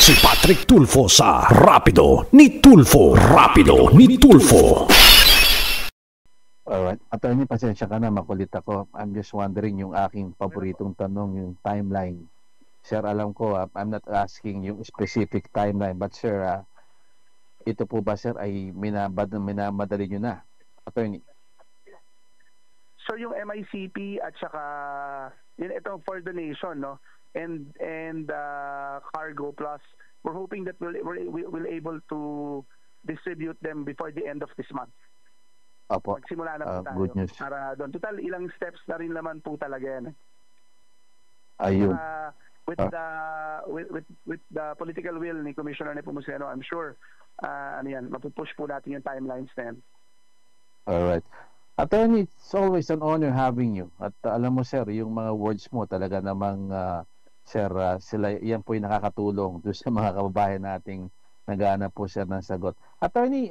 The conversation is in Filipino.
Si Patrick Tulfo sa Rapido ni Tulfo. Rapido ni Tulfo. Alright. Attorney, pasensya ka na, makulit ako. I'm just wondering yung aking paboritong tanong, yung timeline. Sir, alam ko, I'm not asking yung specific timeline, but sir, ito po ba sir ay minamadali nyo na, attorney? So yung MICP at saka yun itong for donation, no, and cargo plus, we're hoping that we'll able to distribute them before the end of this month. Opo. Magsimula na po tayo. Good news. Para doon, total ilang steps na rin naman po talaga yan. Ayun. With the political will ni Commissioner Nepomuceno, I'm sure mapupush po natin yung timelines na yan. Alright. Attorney, it's always an honor having you. At alam mo sir, yung mga words mo talaga namang sir, sila yan po yung nakakatulong doon sa mga kababayan nating naghahanap po sir ng sagot. Attorney,